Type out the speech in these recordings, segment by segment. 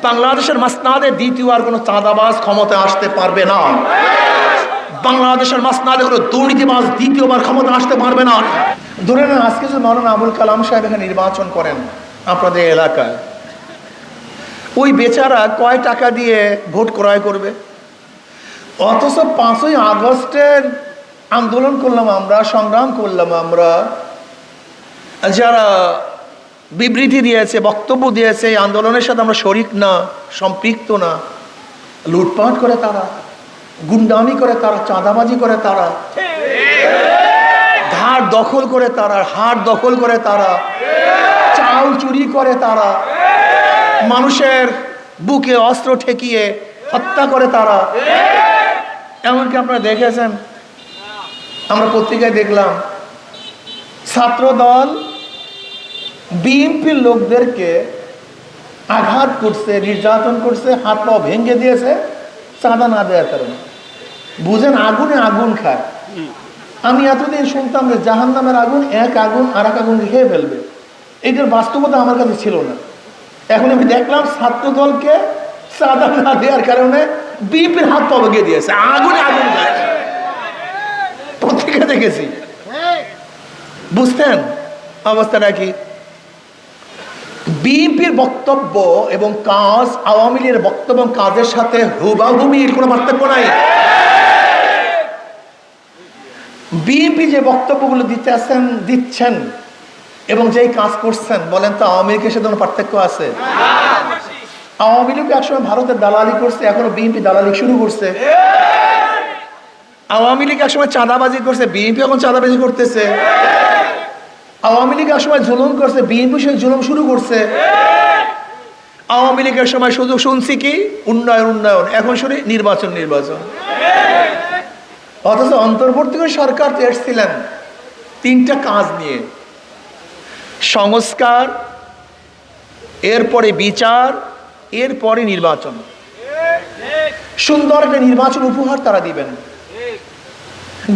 বাংলাদেশের মাসনাদে দ্বিতীয় আর কোনো চাঁদাবাজ ক্ষমতায় আসতে পারবে না। বাংলাদেশের মাসনাদে কোনো দুর্নীতিবাজ দ্বিতীয়বার ক্ষমতা আসতে পারবে না। ধরে নেন আজকে যদি মাওলানা আবুল কালাম সাহেব এখানে নির্বাচন করেন আপনাদের এলাকায়, ওই বেচারা কয় টাকা দিয়ে ভোট ক্রয় করবে? অথচ 5ই আগস্টের আন্দোলন করলাম আমরা, সংগ্রাম করলাম আমরা, যারা বিবৃতি দিয়েছে, বক্তব্য দিয়েছে, এই আন্দোলনের সাথে আমরা শরিক না, সম্পৃক্ত না, লুটপাট করে তারা, গুন্ডামি করে তারা, চাঁদাবাজি করে তারা, ধার দখল করে তারা, হাট দখল করে তারা, চাল চুরি করে তারা, মানুষের বুকে অস্ত্র ঠেকিয়ে হত্যা করে তারা। এমনকি আপনারা দেখেছেন, আমরা পত্রিকায় দেখলাম ছাত্র দল বিএনপির লোকদেরকে আঘাত করছে, নির্যাতন করছে, হাত পা ভেঙে দিয়েছে চাঁদা না দেওয়ার কারণে। বুঝেন, আগুনে আগুন খায়। আমি এতদিন শুনতাম যে জাহান্নামের আগুন এক আগুন আর এক আগুন খেয়ে ফেলবে, এইটার বাস্তবতা আমার কাছে ছিল না। এখন আমি দেখলাম ছাত্র দলকে চাঁদা না দেওয়ার কারণে বিএনপির হাত পা ভেঙে দিয়েছে, আগুনে আগুন খায়। পত্রিকা দেখেছি। বুঝতেন অবস্থাটা কি? বিএনপির বক্তব্য এবং কাজ আওয়ামী লীগের বক্তব্য এবং কাজের সাথে হুবাহুবির কোনো পার্থক্য নাই। বিএনপি যে বক্তব্যগুলো দিচ্ছেন এবং যেই কাজ করছেন, বলেন তো আওয়ামী লীগের সাথে কোনো পার্থক্য আছে? আওয়ামী লীগ একসময় ভারতের দালালি করছে, এখনো বিএনপি দালালি শুরু করছে। আওয়ামী লীগ একসময় চাঁদাবাজি করছে, বিএনপি এখন চাঁদাবাজি করতেছে। আওয়ামী লীগ একসময় জুলুম করছে, বিএনপি সেই জুলুম শুরু করছে। আওয়ামী লীগের সময় শুধু শুনছি কি উন্নয়ন উন্নয়ন, এখন শুনি নির্বাচন নির্বাচন। অথচ অন্তর্বর্তীকালীন সরকার এসেছিলেন 3টা কাজ নিয়ে: সংস্কার, এরপরে বিচার, এরপরে নির্বাচন। সুন্দর একটা নির্বাচন উপহার তারা দিবেন,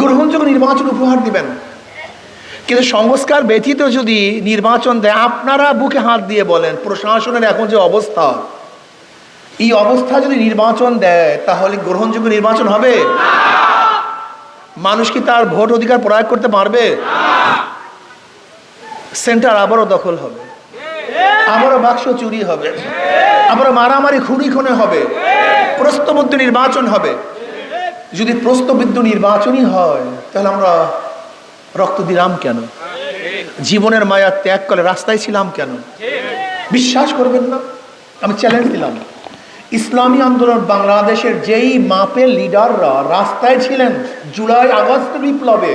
গ্রহণযোগ্য নির্বাচন উপহার দিবেন। কিন্তু সংস্কার ব্যতীত যদি নির্বাচন দেয়, আপনারা বুকে হাত দিয়ে বলেন প্রশাসনের এখন যে অবস্থা, এই অবস্থা যদি নির্বাচন দেয় তাহলে গ্রহণযোগ্য নির্বাচন হবে? মানুষ কি তার ভোট অধিকার প্রয়োগ করতে পারবে? সেন্টার আবারও দখল হবে, আবারও বাক্স চুরি হবে, আবারও মারামারি খুনি খুনে হবে, প্রশ্নবিদ্ধ নির্বাচন হবে। যদি প্রশ্নবিদ্ধ নির্বাচনই হয় তাহলে আমরা রক্ত দিলাম কেন? জীবনের মায়া ত্যাগ করে রাস্তায় ছিলাম কেন? বিশ্বাস করবেন না, আমি চ্যালেঞ্জ দিলাম, ইসলামী আন্দোলন বাংলাদেশের যেই মাপের লিডাররা রাস্তায় ছিলেন জুলাই আগস্ট বিপ্লবে,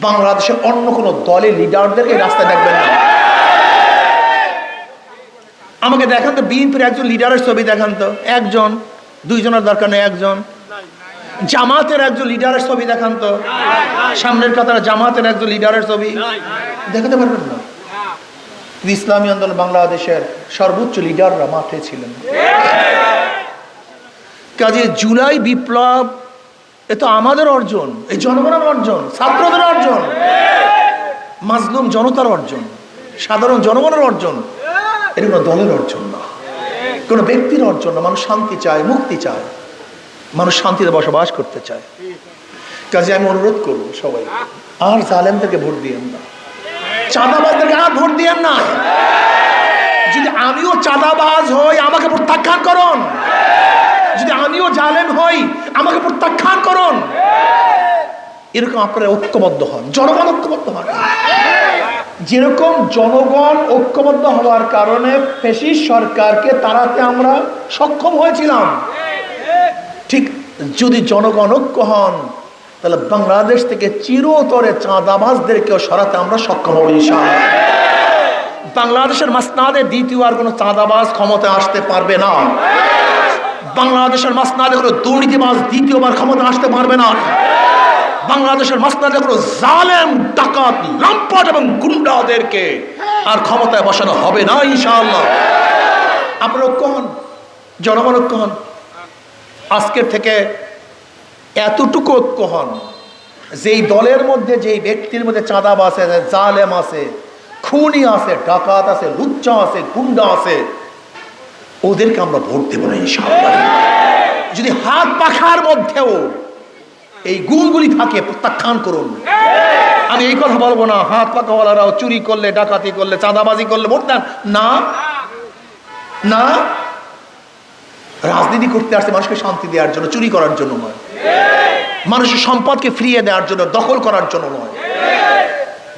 বাংলাদেশের অন্য কোনো দলের লিডারদেরকে রাস্তায় দেখবেন না। আমাকে দেখান তো বিএনপির একজন লিডারের ছবি দেখান তো, একজন, 2জনের দরকার নেই, একজন। জামাতের একজন লিডারের ছবি দেখান তো, সামনের কাতারে জামাতের একজন লিডারের ছবি দেখাতে পারবেন না। ইসলামী আন্দোলন বাংলাদেশের সর্বোচ্চ লিডাররা মাঠে ছিলেন। কাজে জুলাই বিপ্লব এ তো আমাদের অর্জন, এই জনগণের অর্জন, ছাত্রদের অর্জন, মাজলুম জনতার অর্জন, সাধারণ জনগণের অর্জন। এটা কোনো দলের অর্জন না, কোনো ব্যক্তির অর্জন না। মানুষ শান্তি চায়, মুক্তি চায়, মানুষ শান্তিতে বসবাস করতে চায়। কাজে আমি অনুরোধ করবো সবাই, আর জালেমদেরকে ভোট দিয়েন না, চাঁদাবাজদেরকে আর ভোট দিয়েন না। যদি আমিও চাঁদাবাজ হই আমাকে প্রত্যাখ্যান করুন, যদি আমিও জালেম হই আমাকে প্রত্যাখ্যান করুন। এরকম আপনারা ঐক্যবদ্ধ হন, জনগণ ঐক্যবদ্ধ হন। যেরকম জনগণ ঐক্যবদ্ধ হওয়ার কারণে ফ্যাসিস্ট সরকারকে তাড়াতে আমরা সক্ষম হয়েছিলাম, ঠিক যদি জনগণ ঐক্য হন তাহলে বাংলাদেশ থেকে চিরতরে চাঁদাবাজদেরকেও সরাতে আমরা সক্ষম হব ইনশাআল্লাহ। বাংলাদেশের মাসনাদে দ্বিতীয় আর কোনো চাঁদাবাজ ক্ষমতায় আসতে পারবে না। বাংলাদেশের মাসনাদে কোনো দুর্নীতিবাজ দ্বিতীয়বার ক্ষমতা আসতে পারবে না। বাংলাদেশের মাসনাদে কোনো জালেম, ডাকাত, লম্পট এবং গুন্ডাদেরকে আর ক্ষমতায় বসানো হবে না ইনশাআল্লাহ। আপনারা ঐক্য হন, জনগণ ঐক্য হন। আজকের থেকে এতটুকু ঐক্য হন, যেই দলের মধ্যে, যেই ব্যক্তির মধ্যে চাঁদাবাজ আছে, জালেম আছে, খুনি আছে, ডাকাত আছে, লুচ্চা আছে, গুন্ডা আছে, ওদেরকে আমরা ভোট দেব না ইনশাআল্লাহ। যদি হাত পাখার মধ্যেও এই গুণগুলি থাকে প্রত্যাখ্যান করুন। আমি এই কথা বলবো না হাত পাখাওয়ালারাও চুরি করলে, ডাকাতি করলে, চাঁদাবাজি করলে ভোট দেন না, না। রাজনীতি করতে আসছে মানুষকে শান্তি দেওয়ার জন্য, চুরি করার জন্য নয়। মানুষের সম্পদকে ফিরিয়ে দেওয়ার জন্য, দখল করার জন্য নয়।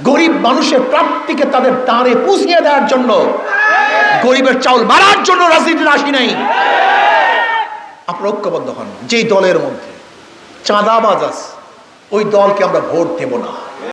গরিব মানুষের প্রাপ্তিকে তাদের দ্বারে পুষিয়ে দেওয়ার জন্য, গরিবের চাউল মারার জন্য রাজনীতিতে আসি নাই। আপনারা ঐক্যবদ্ধ হন। যেই দলের মধ্যে চাঁদাবাজ আছে ওই দলকে আমরা ভোট দেব না।